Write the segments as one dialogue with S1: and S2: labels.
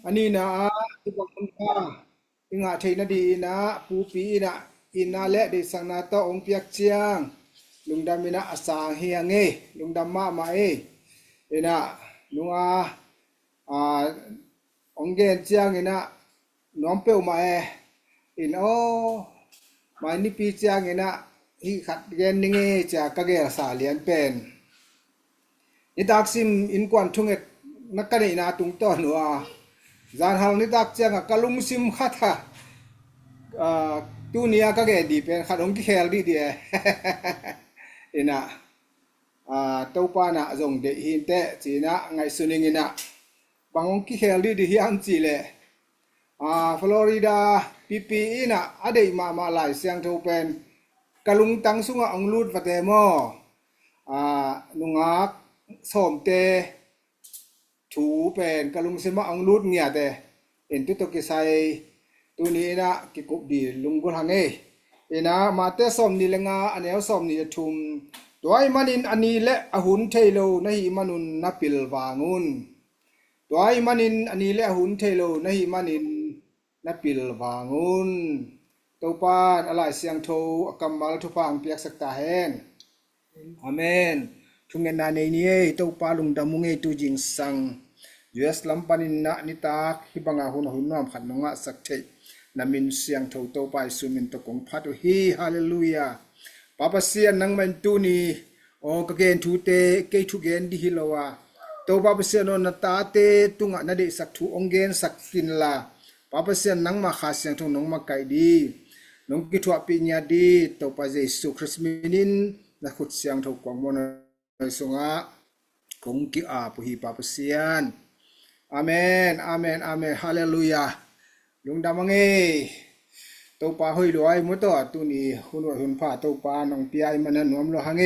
S1: อันนี้นะที่บอกคุณค่าอิงาเทนดีนะปูปีนะอินาและดิสังนาตองเปียกเจียงลุงดามินะอสางเฮียงลุงดำมามาเอนะลุงองเกนเจียงนะน้องเปียวมาอินโอมานี่ปีเจียงนะฮีขัดเกนนิงจากะเกสาเลียนเป็นนี่ตักซิมอินกวนทุงเอ็ดนักกันนี่นาตุงต้อนว่าจานหังนี่ตักเจียงกะลุงซิมขัดตูเนียกะเกดีเป็นขัดองกิเคลดีเดียเอ็นะตัวปานะจงเดหินเตจีนะไงสุนิงินะบางองกิเคลดีฮิอันจีเลฟลอริดาปีปีนะอดีมาหลายเสียงทูเป็นกะลุงตังสุงองลูดฟะเตโมนุงาสมเตถูเป็นกะลุงซิมาองลูดเงียเตเอ็นตุตกิไซตัวนี้นะกิกุบดีลุงกุลังนะมาเตสมนี่เลงาอันเอวสมนี่ทุมตัวไอ้มันินอันนี้และอหุนเทโลนะฮิมันุนนับปิลวางูนตัวไอ้มันินอันนี้และอหุนเทโลนะฮิมันินนับปิลวางูนตัวปานอะไรเสียงโทกัมมัลทุพังเปียกสักตาเฮนอาเมนทุงเงินนาในนี้ตัวปาลุงดามุงตัวจิงสังUS ลำปันินนะนิตาฮิบังอาหุนหุนน้อมขันนงะสักเทนามินเสียงโทตัวไปสุมินตกงพัดฮีฮาเลลูยาปาปเสียนนังมันตูนีโอกเกนทูเตเกทุเกนดิฮิลวาตัวปาปเสียนนตาเตตุงะนาดิสักทูองเกนสักกินลาปาปเสียนนังมาขาเสียงทงนงมาไกดีนงกิทวปิญญาดีตัวปาเยซูคริสต์มินินนะขุดเสียงทงกวางมนสงะคงกิอาปุหิปาปเสียนอาเมนอาเมนอาเมนฮาเลลูยาลุงดามังตัวปาหอยลอยมุตตัวตุนีหุ่นหุ่นผ้าตัวปานองเปียมันนวมโลหัง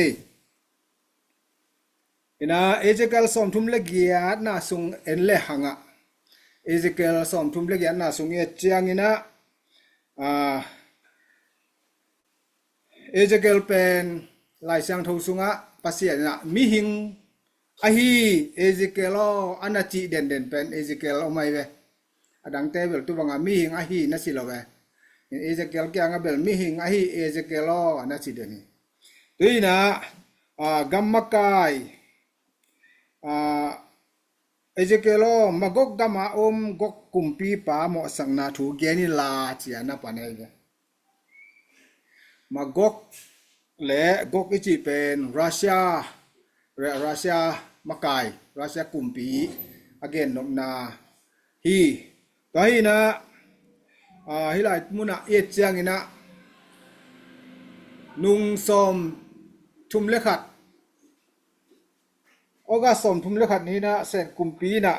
S1: นะเอเจเกลสอมทุมเลกียดนาสุงเอ็นเลหังเอเจเกลสอมทุมเลกียดนาสุงเอเจียงนะเอเจเกลเป็นลายเสียงทูสุงปัสเซียนะมิหิงอะฮีเอเจเกลอันนัจิเด่นเป็นเอเจเกลเอาไม่เวอดังเตเบลตัวบังมิหิงอะฮีนัสิโลเวเอเจเกลแกงเบลมิหิงอะฮีเอเจเกลอันนัสิเดนี่ตัวนี้นะกัมมะกายเอเจเกลมากกกัมอาอมกกกุมปีปาโมสังนาทูเกนิลาจียนะปานเอเวมากกและกกอิจิเป็นรัสเซียมะกายรัสเซียกุมปีagainนกนาฮีตัวนี้นะฮิไลมุนะเอเจียงนะนุงสมทุมเลขัดโอกาสมทุมเลขัดนี้นะเส้นกุมปีนะ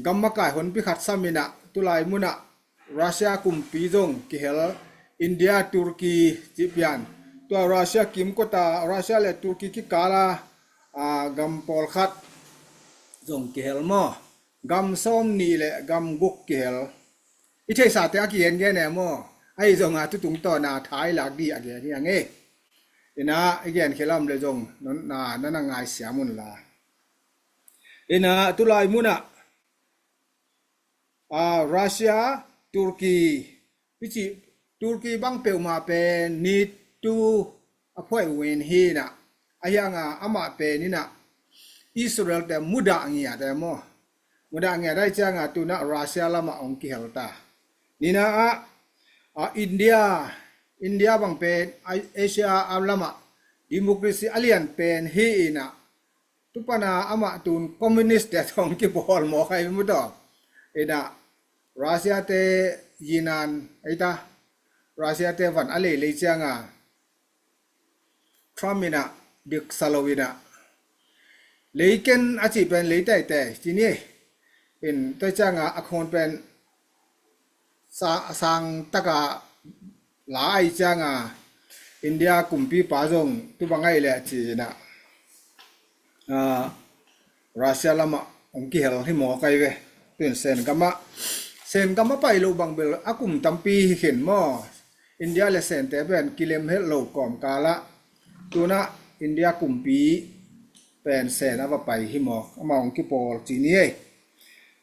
S1: กัมมะกายหนพิขัดซามินะตุลายมุนะรัสเซียกุมปีจงกิเฮลอินเดียตุรกีจิบยันตัวรัสเซียกิมกตารัสเซียและตุรกีกิกาลากัมปอลขัดจงกิเฮลมอกัมส้มนี่แหละกัมกุกกิเฮลอิเทศาสตร์อาเกียนแกเนี่ยมอไอ้จงตุตุงต่อนาท้ายหลักดีอาเกียนที่ยังนะไอ้แกนเคลัมเลยจงนั่นง่ายเสียมุนลานะตุลายมุนะรัสเซียตุรกีพิจิตุรกีบังเปียวมาเป็นนิตูอภัยเวนฮีนะไอ้ยังอามาเป็นนี่นะอิสราเอลแต่มุดาเงียแต่มอมุดาเงียได้จังตุนะรัสเซียละมาองกิเฮลตานี่นะอินเดียบางเป็นเอเชียอัลลามะดิโมคราซีอเลียนเป็นฮีนะทุกปนาอามาตุนคอมมิวนิสต์แต่ทองกิบอลหมอใครมุดนะรัสเซียเตยีนันไอ้ตารัสเซียเตวันอะไรเลยจังทรัมป์นะดิกซาโลวินะเลยกันอาชีพเป็นเลยแต่ทีนี้เป็นตัวจังอคอนเป็นสังตะกะหลายจังอินเดียกุมปีปาจงตุบังไงเลยจีนะรัสเซียละมาองกิเฮลที่หมอไกเวเป็นเซนกัมมะไปโลบังเบลอากุมตัมปีเห็นหม้ออินเดียเลเซนแต่เป็นกิเลมเฮลโลกอมกาละตัวนะอินเดียกุมปีเป็นเซนเอาไปหิหมอมาองกิโปจีนี่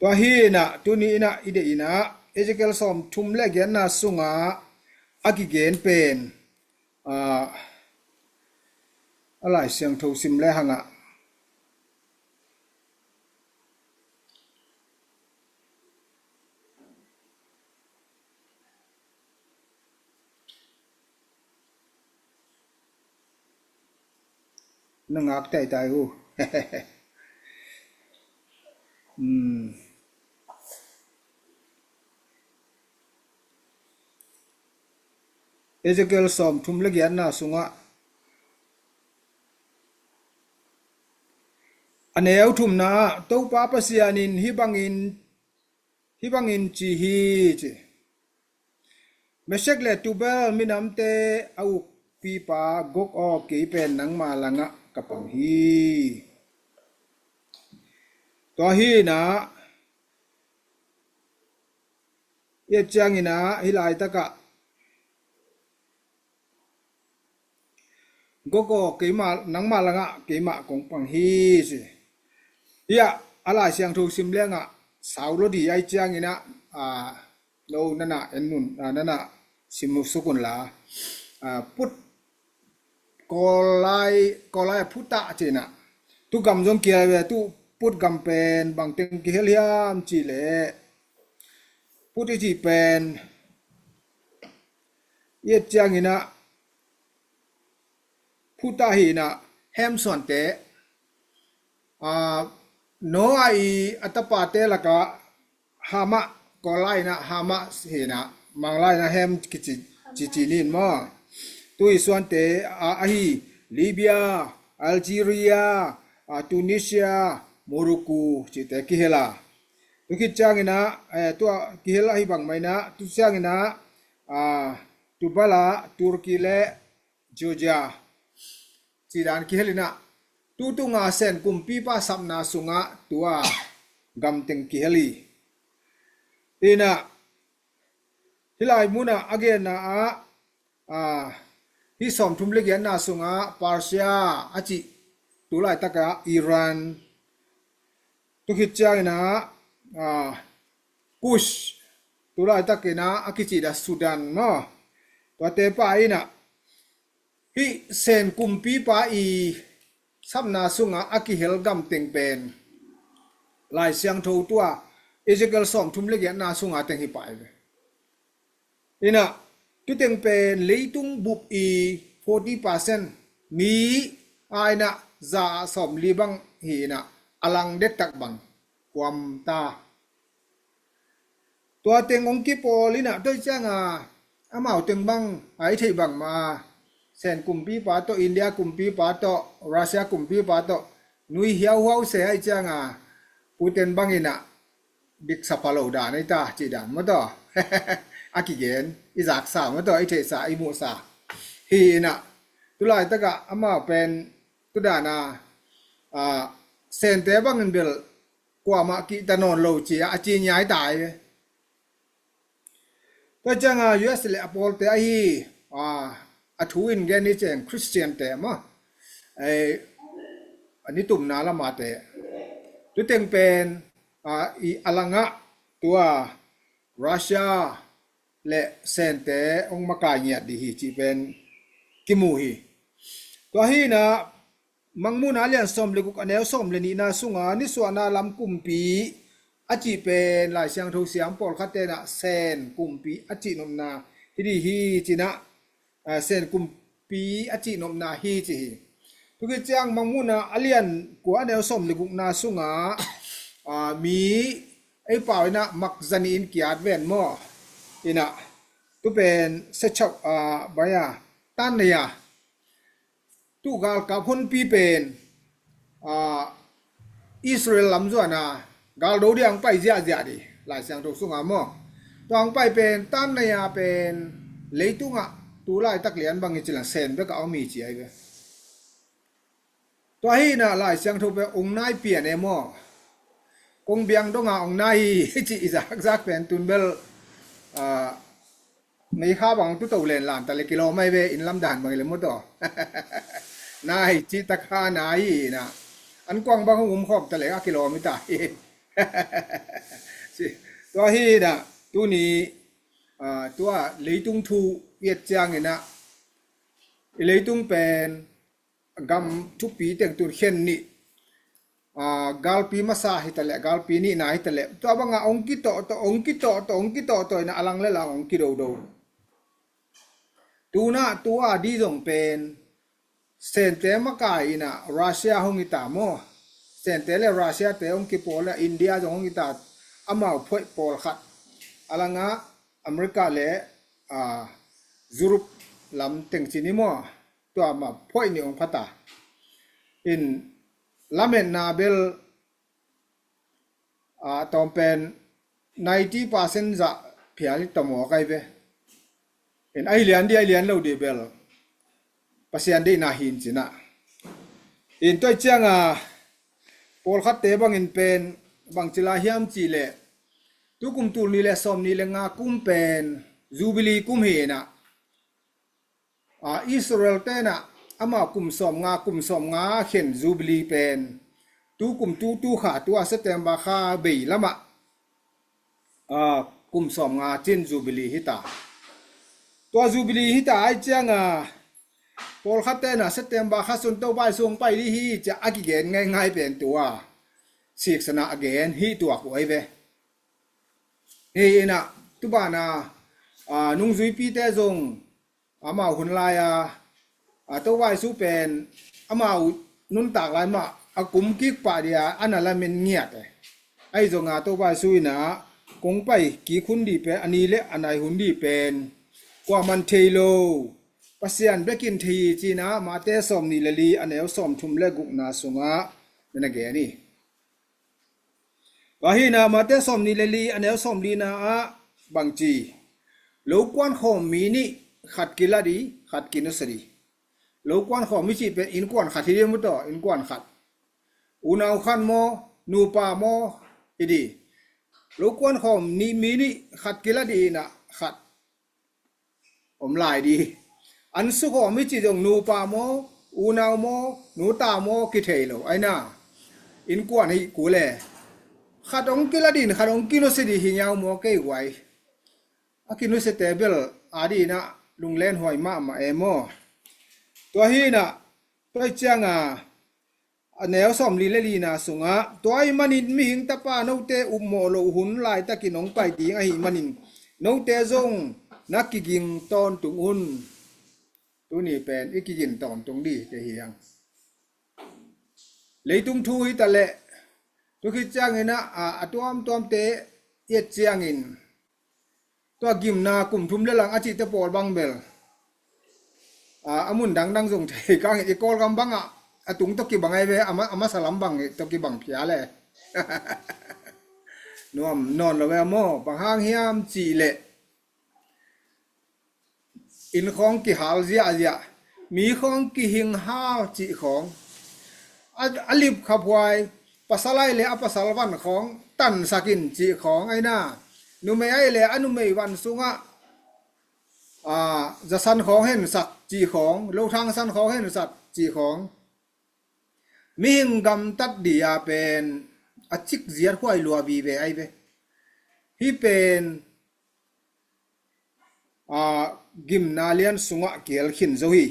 S1: ตัวฮีนะตัวนี้นะอิเดอินะเอเจเกลสอมทุมเลกยันนาสุงาอากิเกนเป็นอะไรเสียงโทซิมเลหังะนังอักไตไตหูเอเจเกลสอมทุมเลกยันนาสุงะอันเอวทุมนาเต้าป้าปัสยานินฮิบังอินจีฮีจีเมเชกเลตูเบลมินำเตเอาปีปากกออกกีเป็นนังมาลังะกับปังฮีตัวฮีนะเอจังอินะฮิลายตะกะกกอกีมานังมาลังะกีมากงปังฮีสิยะอะไรเสียงถูกซิมเลียงะสาวรดีไอจังอินะโนนั่นน่ะเอ็นนุนนั่นน่ะซิมุสุกุนลาพุทกอลายพุทธะเจนะตุกำจงเกียเวตุพุทธกำเป็นบางเต็งกิเฮลียมจีเลพุทธจีเป็นเยจังอินะพุทธะหินะแฮมส่วนเตโนไออัตปาเตละกะหามะกอลายนะหามะเฮนะมังลายนะแฮมกิจินินมอตุยส่วนเตอาฮีลิเบียอัลจีเรียตุนิเซียโมร็อกโกจิเตกิเฮลาตุกิจังนะตัวกิเฮลาฮิบังไมนะตุจังนะตุบาลาตุรกีและจอร์เจียจีดานกิเฮลินะตุงาเซนกุมปีปาสัมนาสุงะตัวกัมเต็งกิเฮลีอีนะฮิลายมุนะอเกนนะฮิสอมทุมเลกยันนาสุงะปาร์เซียอาจิตุลายตะกะอิหร่านตุกิจายนะกุชตุลายตะกะนะอากิจิดาสุดานเนาะตัวเตปาอีนะฮิเซนกุมปีปาอีสัมนาสุงะอากิเฮลกัมเต็งเป็นลายเสียงโทตัวเอเจเกลสอมทุมเลกยันนาสุงะเต็งฮิปายอีนะตุเต็งเป็นเลยตุงบุบอี 40% มีไอนะซาสอมลีบังฮีนะอลังเด็กตักบังความตาตัวเต็งองกิโปลินะด้วยจ้างอามาเต็งบังไอเทบังมาเซนกุมปีปาโตอินเดียกุมปีปาโตรัสเซียกุมปีปาโตนุยเฮียวหัวเสียไอจ้างปูเต็นบังอินะบิกสัพพะโลดาในตาจีดานมาต่ออากิเกนอิจากสาวมาต่อไอเทสาอิมูสาฮีนะตุลายตะกะอามาเป็นตุดานาเซนเตบังเงินเบลกว่ามากิตานอนโลจีอาจีนย้ายตายก็จังUS เลอปอลเตอฮีอทูอินแกนี่เจงคริสเตียนเตมะอันนี้ตุ่มนาละมาเตตุเต็งเป็นอีอลังะตัวรัสเซียและเซนเตองมากาเนียดีฮีจีเป็นกิมูฮีตัวฮีนะมังมุนาเลียนสมเลกุกอันเอวสมเลนีนาสุงานิสวานาลำกุมปีอาจิเป็นหลายเสียงทุเสียงปอลคัตเตนะเซนกุมปีอาจินมนาฮิดีฮีจีนะเซนกุมปีอาจินมนาฮีจีทุกอย่างมังมุนาเลียนกัวอันเอวสมเลกุกนาสุงามีไอ้เป่านะมักจันีอินกิอาดเวนมออินะตุเป็นเซชอบบายาตันเนียตุกาลกับคนปีเป็นอิสราเอลลำจวนกาลโดเดียงไปเสียดีหลายเสียงถูกสุงามอตองไปเป็นตันเนียเป็นเลยตุงตูไล่ตักเลียนบางอย่างจิลังเซนเบก็เอามีจีไอเบตัวฮีน่ะหลายเสียงถูกไปองค์นายเปลี่ยนเอมอกงเบียงต้ององค์นายจีอิซักเป็นตุนเบลในข้าบังตุตัวเลนลานแต่ละกิโลไม่เวอินลำด่านบางเลยมดต่อนายจิตคานายนะอันกว้างบางหุ่มขอบแต่ละกิโลไม่ตาย ตัวฮีน่ะตัวนี้ตัวเลยตุงทูเวียดจางนี่นะเลยตุงเป็นกำทุกปีแต่งตุนเข็นนี่galpi masa hitale galpi ni na hitale to abanga ongki to na alang le la ongki do tuna tua di jong pen sente makai na Russia hongita mo sente le Russia te ongki pola India jong hongita amau phoi pol khat alanga America le Europe lam teng chini mo to ma phoi ni ong phata in lamen na bel tom pen 90% za phiali tomo kai ve en ai lian lo de bel pasian de na hin china in toi changa pol khat te bang in pen bang chila hiam chi le tu kum tu ni le som ni le nga kum pen jubilee kum he na Israel te na ama kum som nga khen jubilee pen tu kum tu kha tu September kha bei lama kum som nga chin jubilee hita to jubilee hita ai changa pol khate na September kha sun to bai sung pai li hi cha again ngai pen tua sik sana again hi tua ko ai ve he na tu ba na nung zui pi te zong ama hun la ya to wai su pen amau nun tak lai ma akum kik pa dia anala men ngiat ai zonga to wai su ina kong pai ki khun di pe ani le anai hun di pen kwa man theilo pasian bekin thi china ma te som ni lali aneu som thum le guk na sunga mena ge ni wa hi na ma te som ni lali aneu som li na bangchi lo kwan khom mi ni khat kiladi khat kinusari lo kwan khom mi chi pe in kwan khat hi mu to in kwan khat unau khan mo nu pa mo idi lo kwan khom ni mi ni khat kiladi na khat om lai di an su khom mi chi jong nu pa mo unau mo nu ta mo ki thailo ai na in kwan hi ku le khat ong kiladi khat ong kinusari hi nyau mo ke wai akinuse tebel adi na lunglen hoi ma emo to hi na toi changa aneu som li le li na sunga toi manin mi hing tapa no te ummo lo hun lai ta ki nong pai ting a hi manin no te zong nakiging ton tung un tu ni pen ikigin ton tung di te hiang leitung thu hi ta le tu ki changena atuam te yet chiangin to gim na kum thum le lang achi te pol bang bel amun dang zong thei kang e kol gam bang atung to ki bangai ve ama salam bang to ki bang phia le nom non lo ve mo bang hang hiam chi le in khong ki hal zia mi khong ki hing ha chi khong alip khapwai pasalai le apasalwan khong tan sakin chi khong ai na nu me ai le anu me wan sunga za san khong hen sak chi khong lo thang san khong hen sak chi khong mi hing gam tat dia pen achik ziar khwai lua bi ve ai ve hi pen gim nalian sunga kel khin zo hi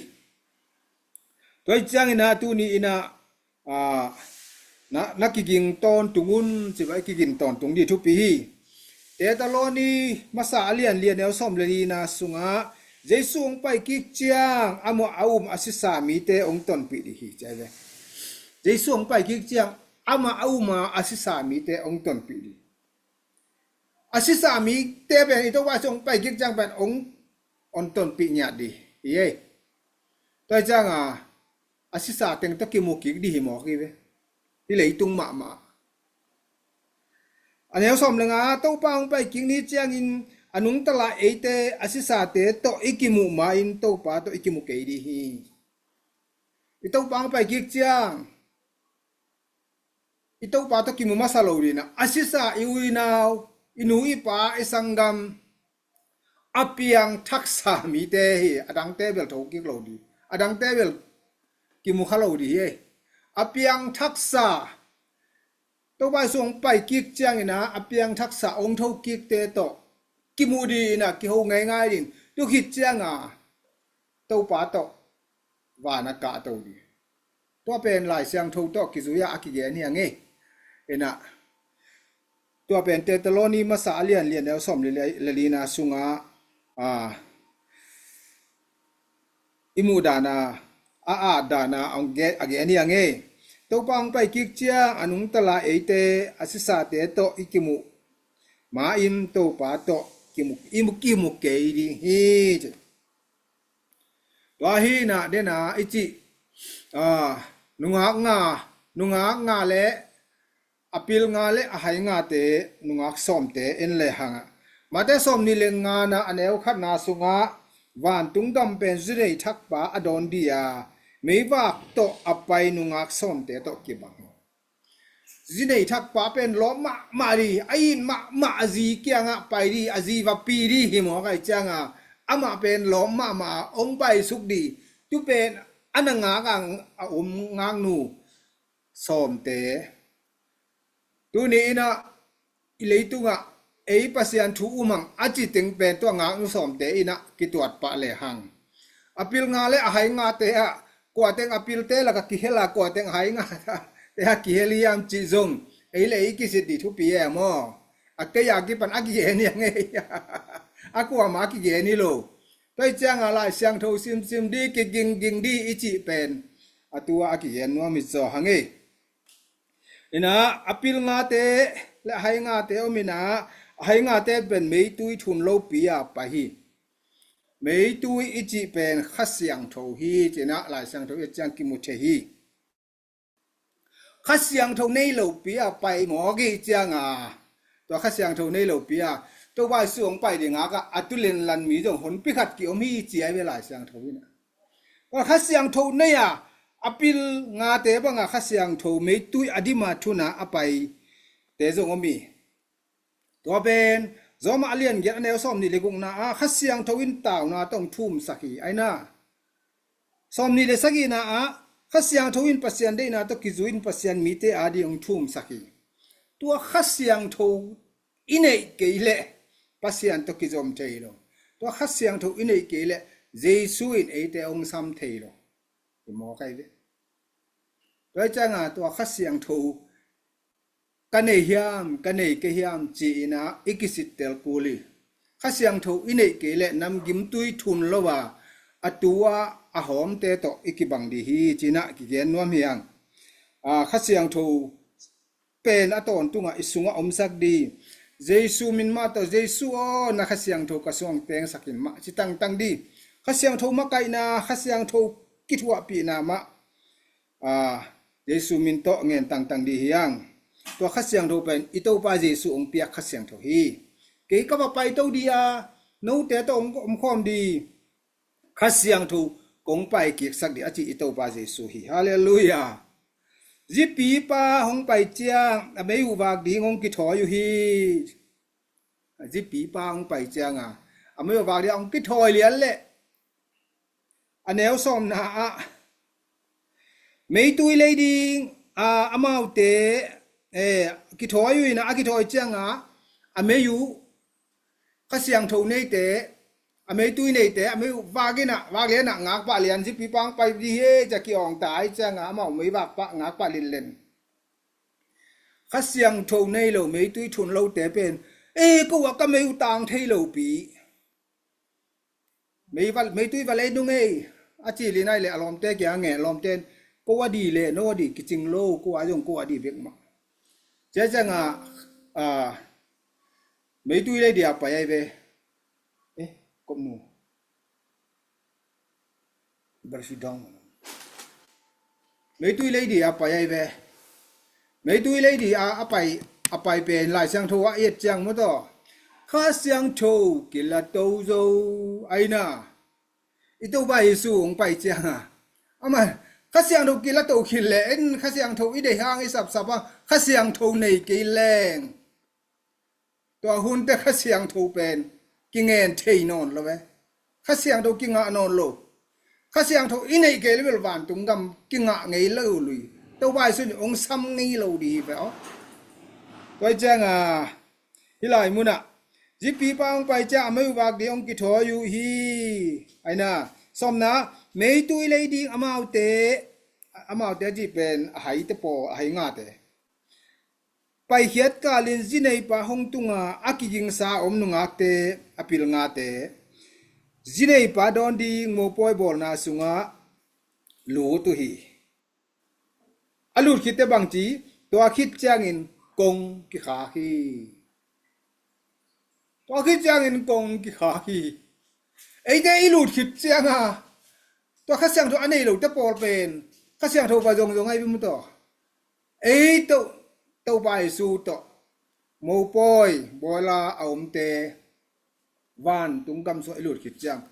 S1: toi chang ina tu ni ina na kiging ton tungun chi vai kigin ton tung di thu pi hi te taloni masa alian lian el som leli na sunga jeisung pai ki chiang amo aum asisa mi te ong ton pi di hi chai ve jeisung pai ki chiang ama auma asisa mi te ong ton pi di asisa mi te ben ito wa song pai ki chiang ben ong on ton pi nya di ye toi chang asisa teng to ki mo ki di hi mo ki ve ti lei tung ma aneu som lenga to paung pai king ni chiang in anung tala ate asisa te to ikimu ma in to pa to ikimu ke di hi ito paung pai ki chiang ito pa to kimu masalo ri na asisa iwinaw inui pa isangam apiang thaksa mi te hi adang tebel tho ki lo di adang tebel kimu khalo di he apiang thaksa ตัวไปส่งไปกิกเจียงนะอเปียงทักษะองค์เท่ากิกเตโตกิมูดีนะกิโหง่ายๆดิตุกิเจียงตัวปาโตวานากาตัวดีตัวเป็นหลายเสียงทูโตกิจุยาอากิเกเนี่ยไงนะตัวเป็นเตตโลนีมาสาเลียนแล้วสมเลลีนาสุงาอิมูดานาอาดานาองเกอเกเนี่ยไงตัวปองไปกิกเจียงอนุงตลาเอเตอสิสาเตโตอิกิมุมาอิมตัวปาโตกิมุเกดีฮีตัวฮีนะเดนะอิจินุงากงาเลอปิลงาเลอหายงาเตนุงากสอมเตเอ็นเลหังมาเตสอมนิเลงานะอเนวขัดนาสุงาวานตุงดำเป็นจุเรทักปาอดอนดียาไม่ว่าโตอไปนุงากสอมเตโตกิบังจุเรทักปาเป็นล้อมาดีไอ้มาจีเกียงไปดีอจีวปีดีหิมอไกจังอามาเป็นล้อมาองไปสุกดีจุเป็นอันงากังงางนูสอมเตตัวนี้นะอิเลตุงะปัสยันทูอุมังอาจิติงเป็นตัวงางสอมเตอินะกิตวัดปะเลหังอปิลงาเลอหายงาเตะกว่าเตงอปิลเตละกะกิเฮลากว่าเตงหายงาเตะกิเฮลียมจิซงเลกิสิดิทุปีเอมออะเกยากิปันอะกิเฮนี่ไงอะกว่ามากิเฮนี่โลไปจังอะไรเสียงโทซิมดีกิกิงดีอิจิเป็นอะตัวอะกิเฮนัวมิซอหังเอนะอปิลงาเตและหายงาเตอมินะหายงาเตเป็นเมตุยทุนโลปียปะฮีเมตุยอิจิเป็นขัสยังโทฮีเจนะหลายเสียงโทจังกิมุเทฮีขัสยังโทในโลปียไปหมอกิจังตัวขัสยังโทในโลปียตัวว่าส่งไปดิงากะอตุเลนลันมีจงหนปิขัดกิอมีเจียเวลาเสียงโทนะว่าขัสยังโทเนี่ยอปิลงาเตบังขัสยังโทเมตุยอดิมาทุนะอไปเตจงมีตัวเป็นจอมาเลียนเกอันเอลซอมนี่เลกุงนาขัสยังโทวินตาวนาต้องทุ่มสักฮีไอนะซอมนี่เลสักฮีนะขัสยังโทวินปัสยันได้นะต้องกิจุวินปัสยันมีเตอาดีองทุ่มสักฮีตัวขัสยังโทอินเอเกเล pasien to kizom theilo to khasyang tho inei kele jesu in ate ong sam theilo mo kai ve to changa to khasyang tho kanei hiam kanei ke hiam chi na ikisit tel kuli khasyang tho inei kele nam gim tui thun lowa atua ahom te to ikibang di hi china ki gen nuam hiang khasyang tho pen aton tunga isunga omsak di Jesu min ma to Jesu na khasyang tho ka song teng sakin ma chitang tang di khasyang tho ma kai na khasyang tho kitwa pi na ma Jesu min to ngen tang di hiang to khasyang tho pen ito pa Jesu ong pia khasyang tho hi ke ka pa pai to dia no te to om khom di khasyang tho kong pai ki sak di achi ito pa Jesu hi hallelujah Zipi pa hong pai chiang amei uwak di ngong ki thoi yu hi Zipi pa hong pai chiang amei uwak di ong ki thoi lian le anel som na mei tui le ding amau te ki thoi yu na ki thoi chiang amei yu ka siang tho nei te amei tui nei te amei wak na wak le na ngak pa lian Zipi pang pai di he ja ki ong tai chiang amau mei wak pa ngak pa len khasyang tho nei lo mei tui thun lo te pen ko wa ka mei utang thei lo pi mei tui va le nu ngei a chi li nai le alom te kya nge lom ten ko wa di le no di ki ching lo ko wa jong ko wa di vek ma je janga mei tui le dia pa yai ve kom nu bersi dong mei tui le dia pa yai ve Mấy tui lấy đi apai pen lại sang thô yết chang mo to kha sang thô kila to zo aina ito ba Yesu ong pai chang ama kha sang thô kila to khile en kha sang thô ide hang isap sapa kha sang thô nei ke leng to hun te kha sang thô pen kingen thei non lo ve kha sang thô kinga non lo kha sang thô inei ke level wan tung dam kinga ngei lo lui tao bài xuân ông xăm ngay lâu đi phải không toy changa hilai muna jipi paung pai cha mai wak di ong ki tho yu hi aina somna mei tui lei ding amau te ji pen hai te po hai nga te pai hiat ka lin jinei pa hong tunga akiging sa om nunga te apil nga te jinei pa don ding mo poi bol na sunga lu tu hi alut khite bang chi to khit changin kong ki kha hi to khit changin kong ki kha hi ei de ilut khit changa to kha sang to anei lo te pol pen kha sang tho ba jong jong ai bi mu to ei to bai su to mo poi bola aum te van tung kam so ilut khit chang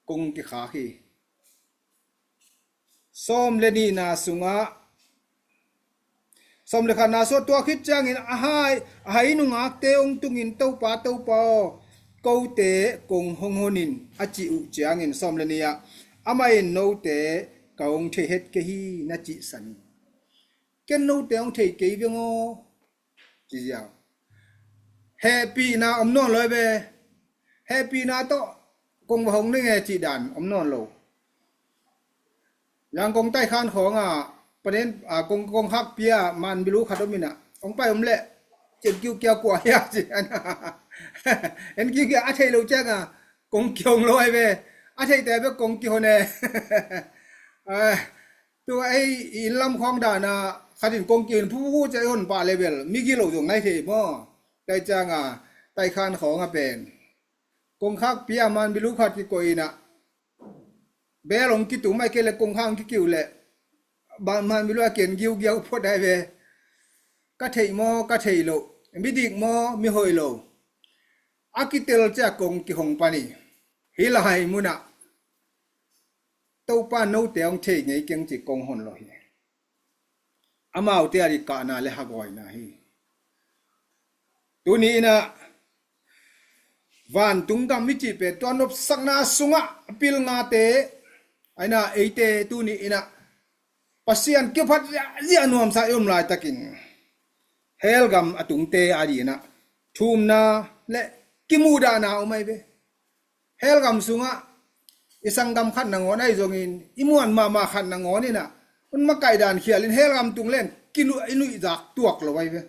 S1: kong ki kha hi som le ni na sunga som le khana so to khit chang in ahai nu ngak te ong tungin to pa ko te kong hong honin achi u chang in som le nia amai no te kaung the het ke hi na chi san ken no te ong the ke bi ngo chi ya happy na om non loi be happy na to kong hong ni nge chi dan om non lo yang kong tai khan khongประเด็นกงฮักเปียมันไม่รู้ขัดมินะองไปอมเละเจ็บกิ้วเกี่ยวกว่าเฮียสิเห็นกิ้วอาเทยรู้จักกงเกี่ยวลอยไปอาเทยแต่ไปกงเกี่ยวแน่ตัวไอ้อินลำคลองด่านะขัดินกงเกี่ยวผู้ใจอ่อนป่าเลเวลมีกี่โลอยู่ไหนเทบ่ได้จังไต่คานของเป็นกงฮักเปียมันไม่รู้ขัดกี่กอยนะเบลงกี่ตุ่มไม่เกลกงฮังกี่กิ้วแหละบางมันไม่รู้เกี่ยนกิ้วเกี่ยวพูดได้เว้ก็เทยมอก็เทยโลมิดิกมอมิหอยโลอากิเตลจะกงกี่หงปานีฮิลายมุนะตัวป้าโนเตียงเทยไงเก่งจิกงหนลอยอามาเอาเตียริกานาเลหักไว้นะฮีตัวนี้นะวันตุงกำมิจิเปตัวนบสักนาสุงะปิลงาเตไอนะเอเตตัวนี้นะpasien ke phat ya nuam sa yom lai takin helgam atung te ari na thumna le kimuda na umai be helgam sunga isangam khat na ngon ai jongin imuan mama khat na ngon ni na un ma kai dan khialin helgam tung len kinu inu jak tuak lo wai be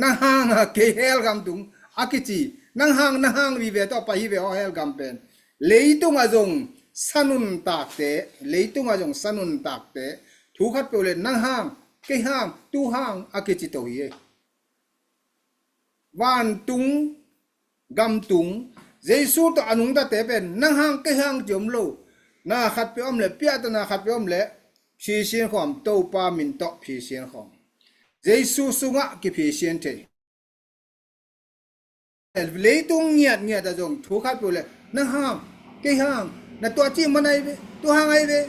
S1: na hang ke helgam tung akichi nang hang wi be to pa hi be helgam pen leitung a jong sanun takte leitung a jong sanun takte thu khat pole nang hang ke hang tu hang akichi to ye wan tung gam tung jesu to anung da te pen nang hang ke hang jom lo na khat pe om le pia ta na khat pe om le phi sien khom to pa min to phi sien khom jesu sunga ki phi sien te leitung ngiat da jong thu khat pole nang hang ke hang na to chi manai be to hang ai be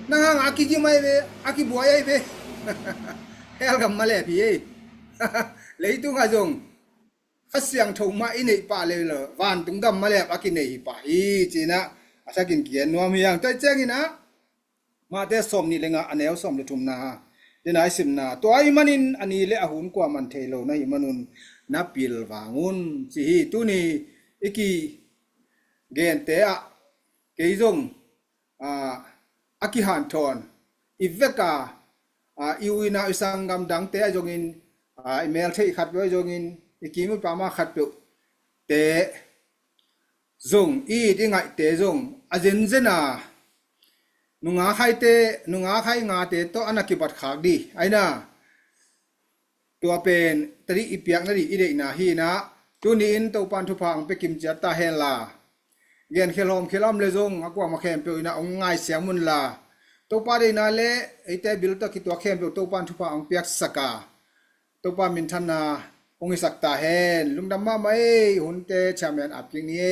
S1: na hang aki ji mai be aki buai ai be hel gam male pi lei tu nga jong khasyang thong ma inei pa le lo wan tung gam male aki nei pa hi china asakin kian nuam yang tai chang ina ma te som ni lenga anel som le thum na denai sim na to ai manin ani le ahun kwa man thelo nai manun na pil wangun chi hi tu ni iki gen te a cái dòng akihan thon iveka iuina isang gam dang te jongin email thei khat bo jongin ikimu pama khat pe te zong i dingai te zong ajen jena nunga khai nga te to anaki bat khak di aina to pen tari ipiak na ri ide na hi na tuni in to pan thu phang pe kim cha ta hen la gen khelom le zong akwa ma khem pe ina ong ngai siang mun la to pa de na le ite bil to ki to khem pe to pan thu pa ong piak saka to pa min than na ong isak ta hen lungdam ma mai hun te chamen apking ni